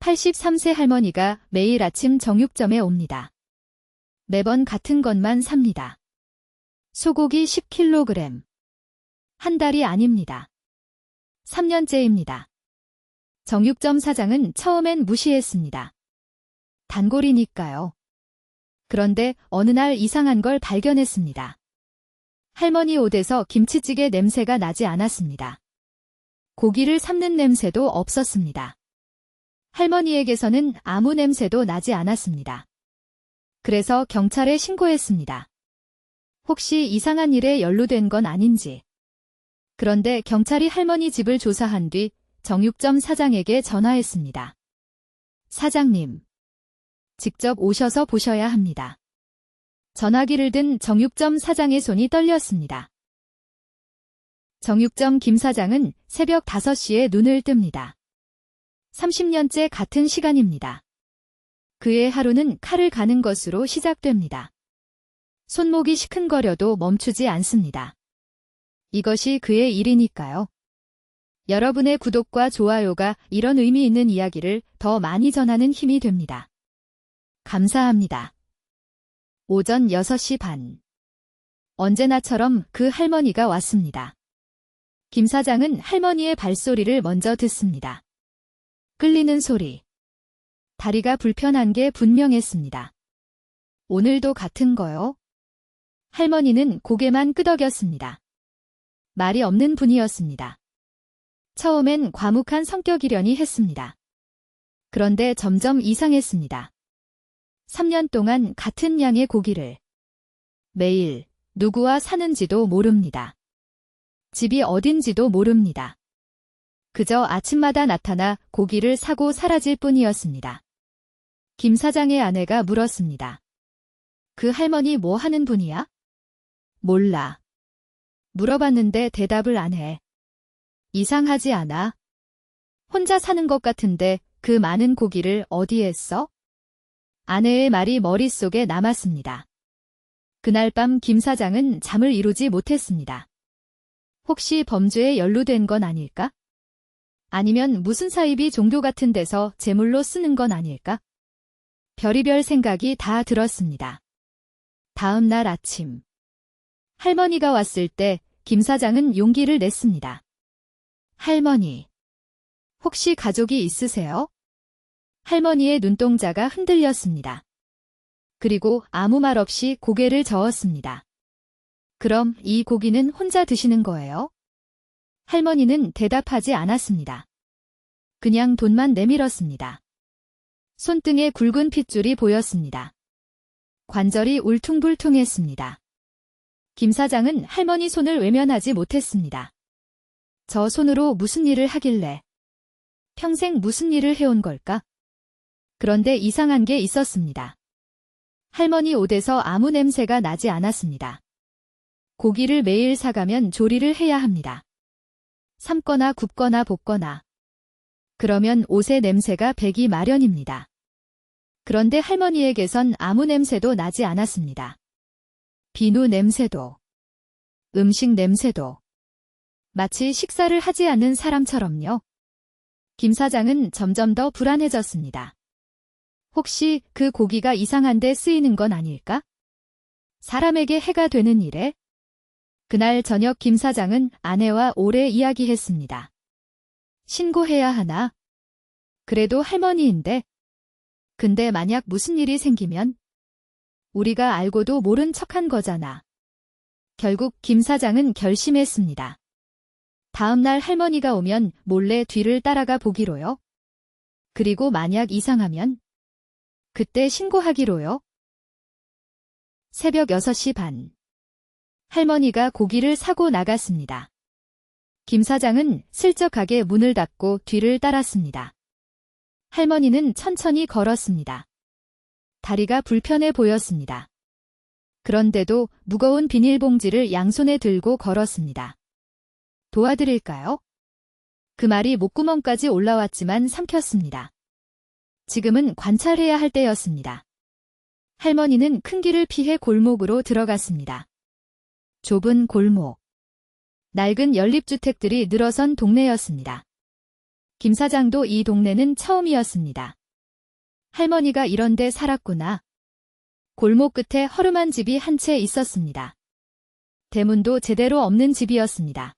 83세 할머니가 매일 아침 정육점에 옵니다. 매번 같은 것만 삽니다. 소고기 10kg. 한 달이 아닙니다. 3년째입니다. 정육점 사장은 처음엔 무시했습니다. 단골이니까요. 그런데 어느 날 이상한 걸 발견했습니다. 할머니 옷에서 김치찌개 냄새가 나지 않았습니다. 고기를 삶는 냄새도 없었습니다. 할머니에게서는 아무 냄새도 나지 않았습니다. 그래서 경찰에 신고했습니다. 혹시 이상한 일에 연루된 건 아닌지. 그런데 경찰이 할머니 집을 조사한 뒤 정육점 사장에게 전화했습니다. 사장님, 직접 오셔서 보셔야 합니다. 전화기를 든 정육점 사장의 손이 떨렸습니다. 정육점 김 사장은 새벽 5시에 눈을 뜹니다. 30년째 같은 시간입니다. 그의 하루는 칼을 가는 것으로 시작됩니다. 손목이 시큰거려도 멈추지 않습니다. 이것이 그의 일이니까요. 여러분의 구독과 좋아요가 이런 의미 있는 이야기를 더 많이 전하는 힘이 됩니다. 감사합니다. 오전 6시 반. 언제나처럼 그 할머니가 왔습니다. 김 사장은 할머니의 발소리를 먼저 듣습니다. 끌리는 소리. 다리가 불편한 게 분명했습니다. 오늘도 같은 거요? 할머니는 고개만 끄덕였습니다. 말이 없는 분이었습니다. 처음엔 과묵한 성격이려니 했습니다. 그런데 점점 이상했습니다. 3년 동안 같은 양의 고기를 매일 누구와 사는지도 모릅니다. 집이 어딘지도 모릅니다. 그저 아침마다 나타나 고기를 사고 사라질 뿐이었습니다. 김 사장의 아내가 물었습니다. 그 할머니 뭐 하는 분이야? 몰라. 물어봤는데 대답을 안 해. 이상하지 않아? 혼자 사는 것 같은데 그 많은 고기를 어디에 써? 아내의 말이 머릿속에 남았습니다. 그날 밤 김 사장은 잠을 이루지 못했습니다. 혹시 범죄에 연루된 건 아닐까? 아니면 무슨 사이비 종교 같은 데서 제물로 쓰는 건 아닐까? 별의별 생각이 다 들었습니다. 다음 날 아침. 할머니가 왔을 때 김 사장은 용기를 냈습니다. 할머니, 혹시 가족이 있으세요? 할머니의 눈동자가 흔들렸습니다. 그리고 아무 말 없이 고개를 저었습니다. 그럼 이 고기는 혼자 드시는 거예요? 할머니는 대답하지 않았습니다. 그냥 돈만 내밀었습니다. 손등에 굵은 핏줄이 보였습니다. 관절이 울퉁불퉁했습니다. 김 사장은 할머니 손을 외면하지 못했습니다. 저 손으로 무슨 일을 하길래? 평생 무슨 일을 해온 걸까? 그런데 이상한 게 있었습니다. 할머니 옷에서 아무 냄새가 나지 않았습니다. 고기를 매일 사가면 조리를 해야 합니다. 삶거나 굽거나 볶거나. 그러면 옷의 냄새가 배기 마련입니다. 그런데 할머니에게선 아무 냄새도 나지 않았습니다. 비누 냄새도, 음식 냄새도. 마치 식사를 하지 않는 사람처럼요. 김 사장은 점점 더 불안해졌습니다. 혹시 그 고기가 이상한데 쓰이는 건 아닐까? 사람에게 해가 되는 일에? 그날 저녁 김 사장은 아내와 오래 이야기했습니다. 신고해야 하나? 그래도 할머니인데. 근데 만약 무슨 일이 생기면? 우리가 알고도 모른 척한 거잖아. 결국 김 사장은 결심했습니다. 다음 날 할머니가 오면 몰래 뒤를 따라가 보기로요. 그리고 만약 이상하면? 그때 신고하기로요. 새벽 6시 반. 할머니가 고기를 사고 나갔습니다. 김 사장은 슬쩍 가게 문을 닫고 뒤를 따랐습니다. 할머니는 천천히 걸었습니다. 다리가 불편해 보였습니다. 그런데도 무거운 비닐봉지를 양손에 들고 걸었습니다. 도와드릴까요? 그 말이 목구멍까지 올라왔지만 삼켰습니다. 지금은 관찰해야 할 때였습니다. 할머니는 큰 길을 피해 골목으로 들어갔습니다. 좁은 골목. 낡은 연립주택들이 늘어선 동네였습니다. 김 사장도 이 동네는 처음이었습니다. 할머니가 이런 데 살았구나. 골목 끝에 허름한 집이 한 채 있었습니다. 대문도 제대로 없는 집이었습니다.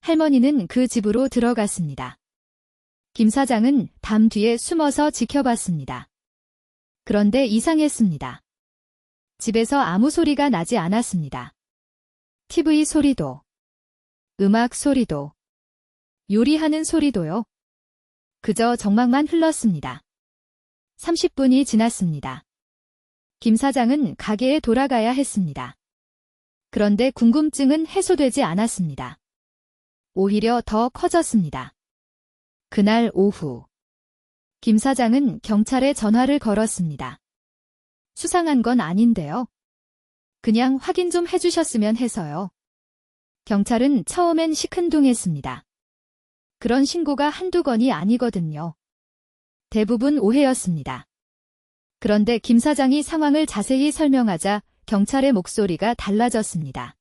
할머니는 그 집으로 들어갔습니다. 김 사장은 담 뒤에 숨어서 지켜봤습니다. 그런데 이상했습니다. 집에서 아무 소리가 나지 않았습니다. TV 소리도, 음악 소리도, 요리하는 소리도요. 그저 정막만 흘렀습니다. 30분이 지났습니다. 김 사장은 가게에 돌아가야 했습니다. 그런데 궁금증은 해소되지 않았습니다. 오히려 더 커졌습니다. 그날 오후, 김 사장은 경찰에 전화를 걸었습니다. 수상한 건 아닌데요. 그냥 확인 좀 해주셨으면 해서요. 경찰은 처음엔 시큰둥했습니다. 그런 신고가 한두 건이 아니거든요. 대부분 오해였습니다. 그런데 김 사장이 상황을 자세히 설명하자 경찰의 목소리가 달라졌습니다.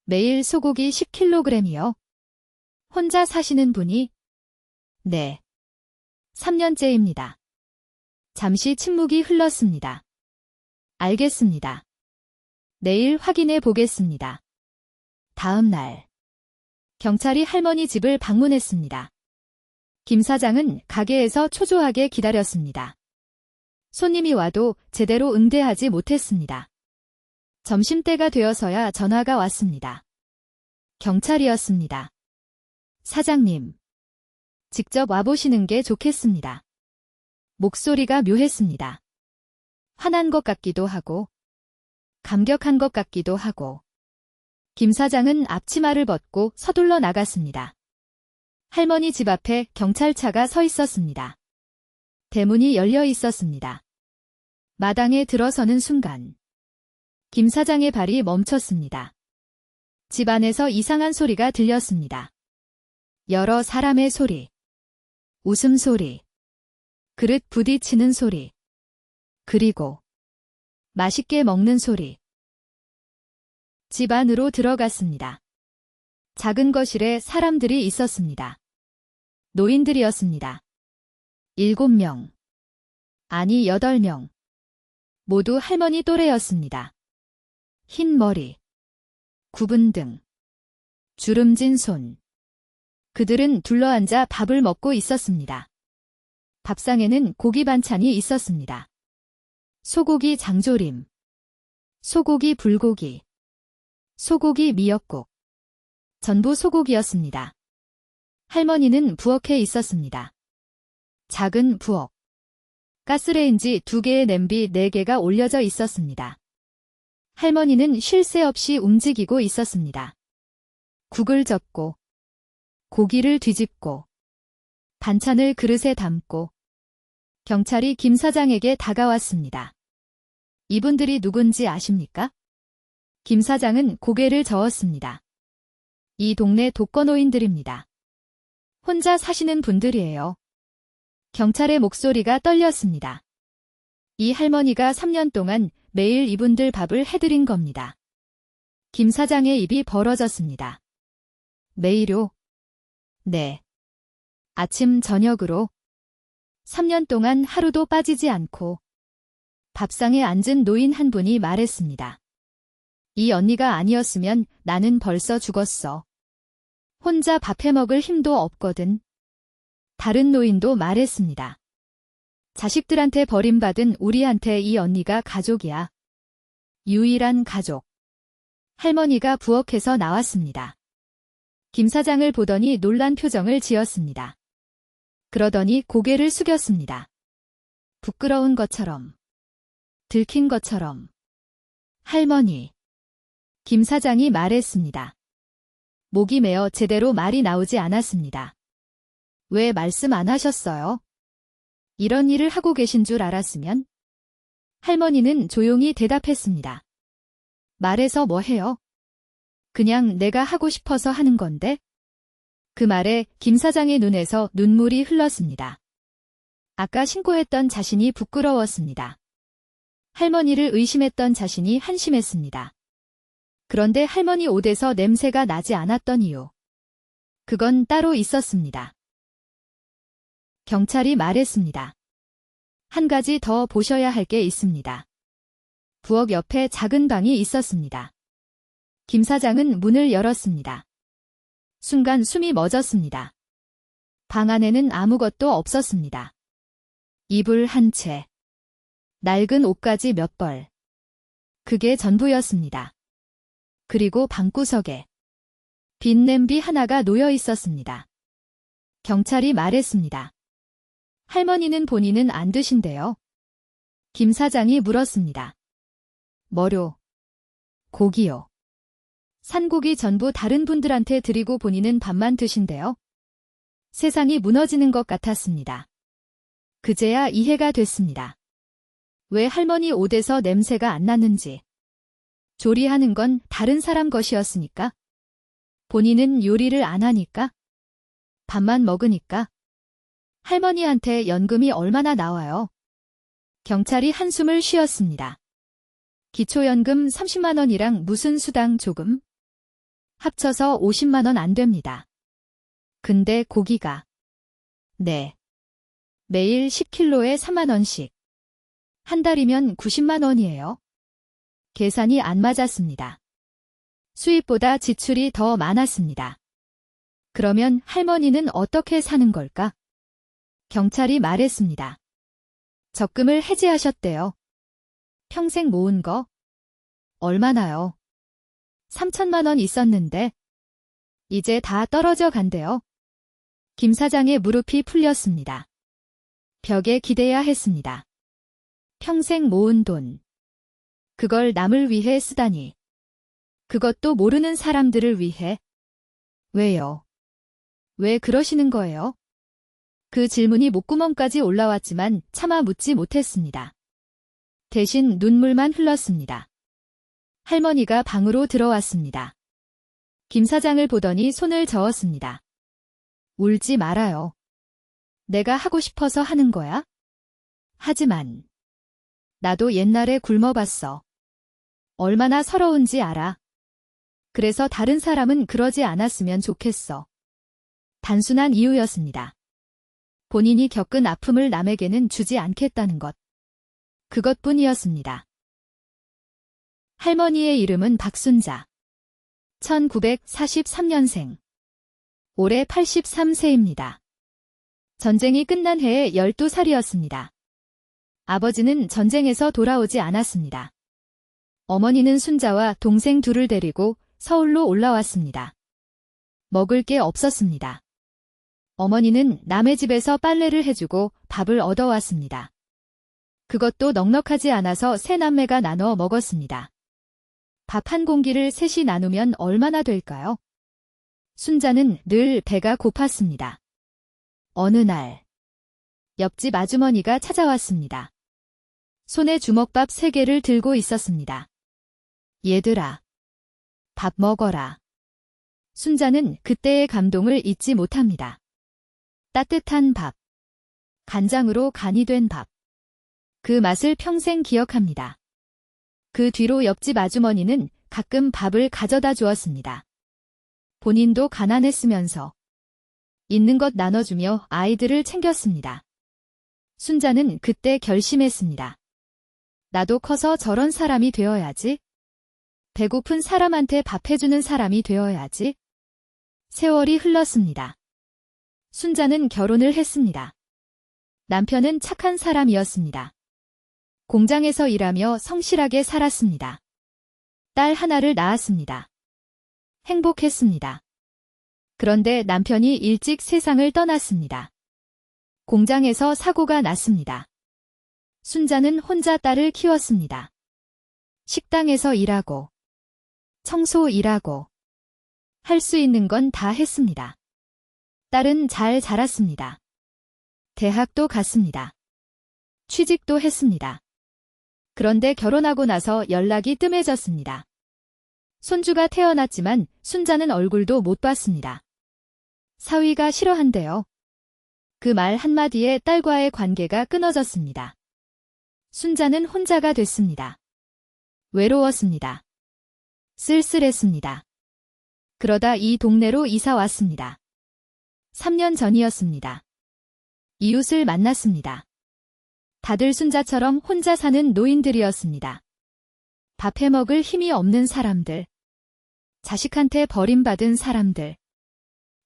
매일 소고기 10kg이요. 혼자 사시는 분이? 네. 3년째입니다. 잠시 침묵이 흘렀습니다. 알겠습니다. 내일 확인해 보겠습니다. 다음 날, 경찰이 할머니 집을 방문했습니다. 김 사장은 가게에서 초조하게 기다렸습니다. 손님이 와도 제대로 응대하지 못했습니다. 점심때가 되어서야 전화가 왔습니다. 경찰이었습니다. 사장님, 직접 와보시는 게 좋겠습니다. 목소리가 묘했습니다. 화난 것 같기도 하고, 감격한 것 같기도 하고. 김 사장은 앞치마를 벗고 서둘러 나갔습니다. 할머니 집 앞에 경찰차가 서 있었습니다. 대문이 열려 있었습니다. 마당에 들어서는 순간, 김 사장의 발이 멈췄습니다. 집 안에서 이상한 소리가 들렸습니다. 여러 사람의 소리, 웃음소리, 그릇 부딪히는 소리, 그리고 맛있게 먹는 소리. 집 안으로 들어갔습니다. 작은 거실에 사람들이 있었습니다. 노인들이었습니다. 7명, 아니 8명. 모두 할머니 또래였습니다. 흰 머리, 굽은 등, 주름진 손. 그들은 둘러앉아 밥을 먹고 있었습니다. 밥상에는 고기 반찬이 있었습니다. 소고기 장조림, 소고기 불고기, 소고기 미역국. 전부 소고기였습니다. 할머니는 부엌에 있었습니다. 작은 부엌. 가스레인지 2개의 냄비 4개가 올려져 있었습니다. 할머니는 쉴 새 없이 움직이고 있었습니다. 국을 젓고, 고기를 뒤집고, 반찬을 그릇에 담고. 경찰이 김 사장에게 다가왔습니다. 이분들이 누군지 아십니까? 김 사장은 고개를 저었습니다. 이 동네 독거노인들입니다. 혼자 사시는 분들이에요. 경찰의 목소리가 떨렸습니다. 이 할머니가 3년 동안 매일 이분들 밥을 해드린 겁니다. 김 사장의 입이 벌어졌습니다. 매일요? 네. 아침 저녁으로 3년 동안 하루도 빠지지 않고. 밥상에 앉은 노인 한 분이 말했습니다. 이 언니가 아니었으면 나는 벌써 죽었어. 혼자 밥 해먹을 힘도 없거든. 다른 노인도 말했습니다. 자식들한테 버림받은 우리한테 이 언니가 가족이야. 유일한 가족. 할머니가 부엌에서 나왔습니다. 김 사장을 보더니 놀란 표정을 지었습니다. 그러더니 고개를 숙였습니다. 부끄러운 것처럼, 들킨 것처럼. 할머니. 김 사장이 말했습니다. 목이 메어 제대로 말이 나오지 않았습니다. 왜 말씀 안 하셨어요? 이런 일을 하고 계신 줄 알았으면? 할머니는 조용히 대답했습니다. 말해서 뭐 해요? 그냥 내가 하고 싶어서 하는 건데? 그 말에 김 사장의 눈에서 눈물이 흘렀습니다. 아까 신고했던 자신이 부끄러웠습니다. 할머니를 의심했던 자신이 한심했습니다. 그런데 할머니 옷에서 냄새가 나지 않았던 이유. 그건 따로 있었습니다. 경찰이 말했습니다. 한 가지 더 보셔야 할 게 있습니다. 부엌 옆에 작은 방이 있었습니다. 김 사장은 문을 열었습니다. 순간 숨이 멎었습니다. 방 안에는 아무것도 없었습니다. 이불 한 채, 낡은 옷가지 몇 벌. 그게 전부였습니다. 그리고 방구석에 빈 냄비 하나가 놓여 있었습니다. 경찰이 말했습니다. 할머니는 본인은 안 드신대요. 김 사장이 물었습니다. 뭐요? 고기요. 산고기 전부 다른 분들한테 드리고 본인은 밥만 드신대요. 세상이 무너지는 것 같았습니다. 그제야 이해가 됐습니다. 왜 할머니 옷에서 냄새가 안 났는지. 조리하는 건 다른 사람 것이었으니까? 본인은 요리를 안 하니까? 밥만 먹으니까? 할머니한테 연금이 얼마나 나와요? 경찰이 한숨을 쉬었습니다. 기초연금 30만 원이랑 무슨 수당 조금? 합쳐서 50만 원 안 됩니다. 근데 고기가. 네. 매일 10kg에 3만 원씩. 한 달이면 90만 원이에요. 계산이 안 맞았습니다. 수입보다 지출이 더 많았습니다. 그러면 할머니는 어떻게 사는 걸까? 경찰이 말했습니다. 적금을 해지하셨대요. 평생 모은 거? 얼마나요? 3천만 원 있었는데 이제 다 떨어져 간대요. 김 사장의 무릎이 풀렸습니다. 벽에 기대야 했습니다. 평생 모은 돈. 그걸 남을 위해 쓰다니. 그것도 모르는 사람들을 위해. 왜요? 왜 그러시는 거예요? 그 질문이 목구멍까지 올라왔지만 차마 묻지 못했습니다. 대신 눈물만 흘렀습니다. 할머니가 방으로 들어왔습니다. 김 사장을 보더니 손을 저었습니다. 울지 말아요. 내가 하고 싶어서 하는 거야? 하지만 나도 옛날에 굶어봤어. 얼마나 서러운지 알아. 그래서 다른 사람은 그러지 않았으면 좋겠어. 단순한 이유였습니다. 본인이 겪은 아픔을 남에게는 주지 않겠다는 것. 그것뿐이었습니다. 할머니의 이름은 박순자. 1943년생. 올해 83세입니다. 전쟁이 끝난 해에 12살이었습니다. 아버지는 전쟁에서 돌아오지 않았습니다. 어머니는 순자와 동생 둘을 데리고 서울로 올라왔습니다. 먹을 게 없었습니다. 어머니는 남의 집에서 빨래를 해주고 밥을 얻어왔습니다. 그것도 넉넉하지 않아서 세 남매가 나눠 먹었습니다. 밥 한 공기를 셋이 나누면 얼마나 될까요? 순자는 늘 배가 고팠습니다. 어느 날 옆집 아주머니가 찾아왔습니다. 손에 주먹밥 3개를 들고 있었습니다. 얘들아, 밥 먹어라. 순자는 그때의 감동을 잊지 못합니다. 따뜻한 밥, 간장으로 간이 된 밥. 그 맛을 평생 기억합니다. 그 뒤로 옆집 아주머니는 가끔 밥을 가져다 주었습니다. 본인도 가난했으면서 있는 것 나눠주며 아이들을 챙겼습니다. 순자는 그때 결심했습니다. 나도 커서 저런 사람이 되어야지. 배고픈 사람한테 밥 해주는 사람이 되어야지. 세월이 흘렀습니다. 순자는 결혼을 했습니다. 남편은 착한 사람이었습니다. 공장에서 일하며 성실하게 살았습니다. 딸 하나를 낳았습니다. 행복했습니다. 그런데 남편이 일찍 세상을 떠났습니다. 공장에서 사고가 났습니다. 순자는 혼자 딸을 키웠습니다. 식당에서 일하고, 청소 일하고, 할 수 있는 건 다 했습니다. 딸은 잘 자랐습니다. 대학도 갔습니다. 취직도 했습니다. 그런데 결혼하고 나서 연락이 뜸해졌습니다. 손주가 태어났지만 순자는 얼굴도 못 봤습니다. 사위가 싫어한대요. 그 말 한마디에 딸과의 관계가 끊어졌습니다. 순자는 혼자가 됐습니다. 외로웠습니다. 쓸쓸했습니다. 그러다 이 동네로 이사 왔습니다. 3년 전이었습니다. 이웃을 만났습니다. 다들 순자처럼 혼자 사는 노인들이었습니다. 밥 해먹을 힘이 없는 사람들. 자식한테 버림받은 사람들.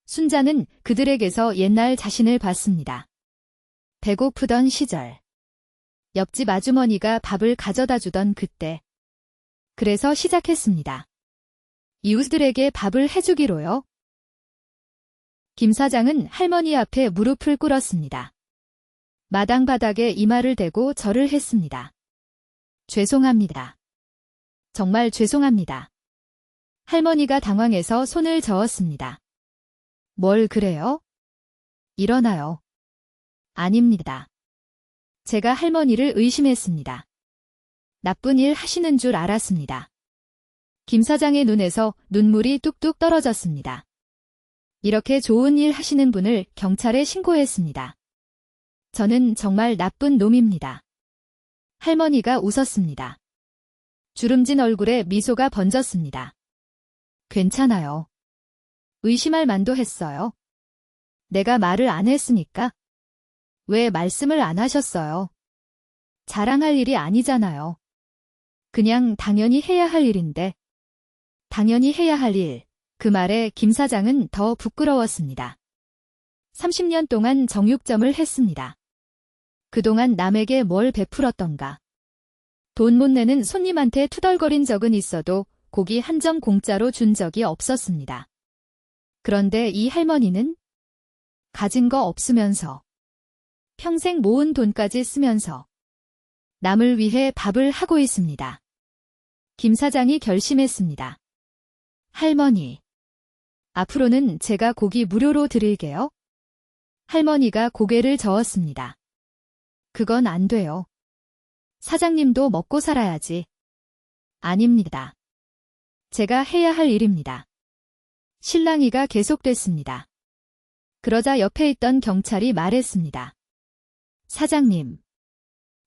순자는 그들에게서 옛날 자신을 봤습니다. 배고프던 시절. 옆집 아주머니가 밥을 가져다 주던 그때. 그래서 시작했습니다. 이웃들에게 밥을 해주기로요. 김 사장은 할머니 앞에 무릎을 꿇었습니다. 마당 바닥에 이마를 대고 절을 했습니다. 죄송합니다. 정말 죄송합니다. 할머니가 당황해서 손을 저었습니다. 뭘 그래요? 일어나요. 아닙니다. 제가 할머니를 의심했습니다. 나쁜 일 하시는 줄 알았습니다. 김 사장의 눈에서 눈물이 뚝뚝 떨어졌습니다. 이렇게 좋은 일 하시는 분을 경찰에 신고했습니다. 저는 정말 나쁜 놈입니다. 할머니가 웃었습니다. 주름진 얼굴에 미소가 번졌습니다. 괜찮아요. 의심할 만도 했어요. 내가 말을 안 했으니까. 왜 말씀을 안 하셨어요? 자랑할 일이 아니잖아요. 그냥 당연히 해야 할 일인데. 당연히 해야 할 일. 그 말에 김 사장은 더 부끄러웠습니다. 30년 동안 정육점을 했습니다. 그동안 남에게 뭘 베풀었던가. 돈 못 내는 손님한테 투덜거린 적은 있어도 고기 한 점 공짜로 준 적이 없었습니다. 그런데 이 할머니는 가진 거 없으면서 평생 모은 돈까지 쓰면서 남을 위해 밥을 하고 있습니다. 김 사장이 결심했습니다. 할머니, 앞으로는 제가 고기 무료로 드릴게요. 할머니가 고개를 저었습니다. 그건 안 돼요. 사장님도 먹고 살아야지. 아닙니다. 제가 해야 할 일입니다. 실랑이가 계속됐습니다. 그러자 옆에 있던 경찰이 말했습니다. 사장님,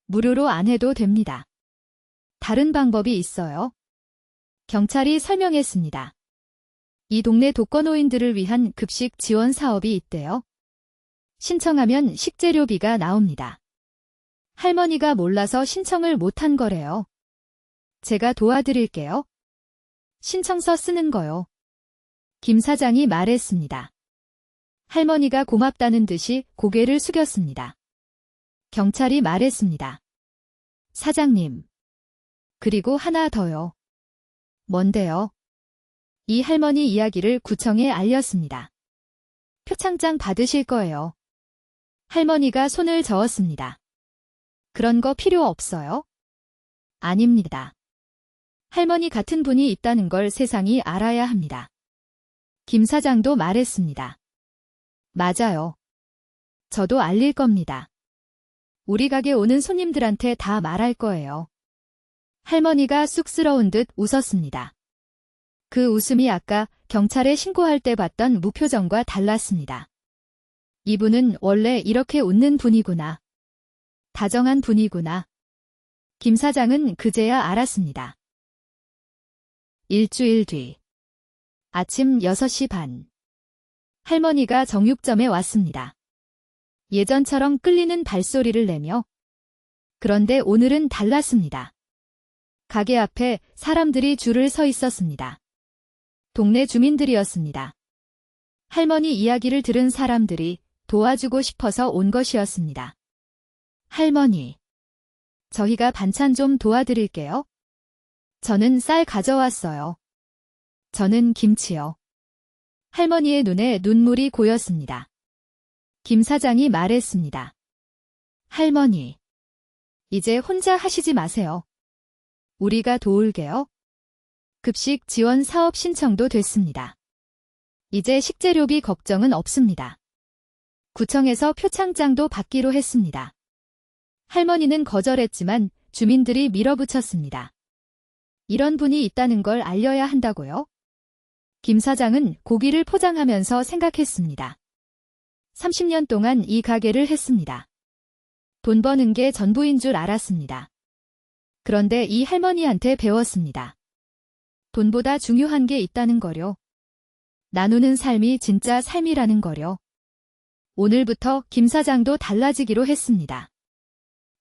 무료로 안 해도 됩니다. 다른 방법이 있어요. 경찰이 설명했습니다. 이 동네 독거노인들을 위한 급식 지원 사업이 있대요. 신청하면 식재료비가 나옵니다. 할머니가 몰라서 신청을 못한 거래요. 제가 도와드릴게요. 신청서 쓰는 거요. 김 사장이 말했습니다. 할머니가 고맙다는 듯이 고개를 숙였습니다. 경찰이 말했습니다. 사장님. 그리고 하나 더요. 뭔데요? 이 할머니 이야기를 구청에 알렸습니다. 표창장 받으실 거예요. 할머니가 손을 저었습니다. 그런 거 필요 없어요? 아닙니다. 할머니 같은 분이 있다는 걸 세상이 알아야 합니다. 김 사장도 말했습니다. 맞아요. 저도 알릴 겁니다. 우리 가게 오는 손님들한테 다 말할 거예요. 할머니가 쑥스러운 듯 웃었습니다. 그 웃음이 아까 경찰에 신고할 때 봤던 무표정과 달랐습니다. 이분은 원래 이렇게 웃는 분이구나. 다정한 분이구나. 김 사장은 그제야 알았습니다. 일주일 뒤. 아침 6시 반. 할머니가 정육점에 왔습니다. 예전처럼 끌리는 발소리를 내며. 그런데 오늘은 달랐습니다. 가게 앞에 사람들이 줄을 서 있었습니다. 동네 주민들이었습니다. 할머니 이야기를 들은 사람들이 도와주고 싶어서 온 것이었습니다. 할머니, 저희가 반찬 좀 도와드릴게요. 저는 쌀 가져왔어요. 저는 김치요. 할머니의 눈에 눈물이 고였습니다. 김 사장이 말했습니다. 할머니, 이제 혼자 하시지 마세요. 우리가 도울게요. 급식 지원 사업 신청도 됐습니다. 이제 식재료비 걱정은 없습니다. 구청에서 표창장도 받기로 했습니다. 할머니는 거절했지만 주민들이 밀어붙였습니다. 이런 분이 있다는 걸 알려야 한다고요? 김 사장은 고기를 포장하면서 생각했습니다. 30년 동안 이 가게를 했습니다. 돈 버는 게 전부인 줄 알았습니다. 그런데 이 할머니한테 배웠습니다. 돈보다 중요한 게 있다는 거요. 나누는 삶이 진짜 삶이라는 거요. 오늘부터 김 사장도 달라지기로 했습니다.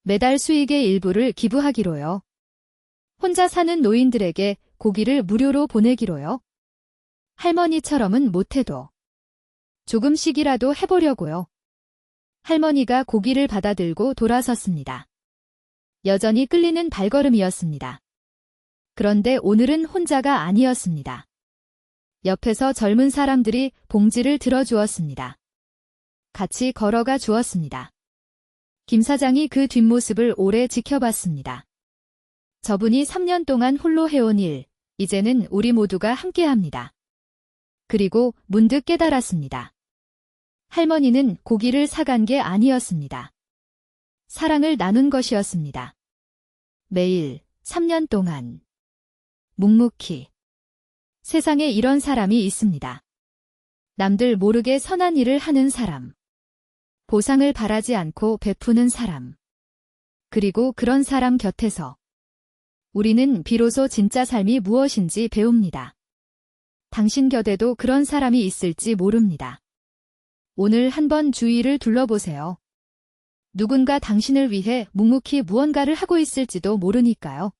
매달 수익의 일부를 기부하기로요. 혼자 사는 노인들에게 고기를 무료로 보내기로요. 할머니처럼은 못해도 조금씩이라도 해보려고요. 할머니가 고기를 받아들고 돌아섰습니다. 여전히 끌리는 발걸음이었습니다. 그런데 오늘은 혼자가 아니었습니다. 옆에서 젊은 사람들이 봉지를 들어주었습니다. 같이 걸어가 주었습니다. 김 사장이 그 뒷모습을 오래 지켜봤습니다. 저분이 3년 동안 홀로 해온 일, 이제는 우리 모두가 함께합니다. 그리고 문득 깨달았습니다. 할머니는 고기를 사간 게 아니었습니다. 사랑을 나눈 것이었습니다. 매일 3년 동안 묵묵히. 세상에 이런 사람이 있습니다. 남들 모르게 선한 일을 하는 사람. 보상을 바라지 않고 베푸는 사람. 그리고 그런 사람 곁에서 우리는 비로소 진짜 삶이 무엇인지 배웁니다. 당신 곁에도 그런 사람이 있을지 모릅니다. 오늘 한번 주위를 둘러보세요. 누군가 당신을 위해 묵묵히 무언가를 하고 있을지도 모르니까요.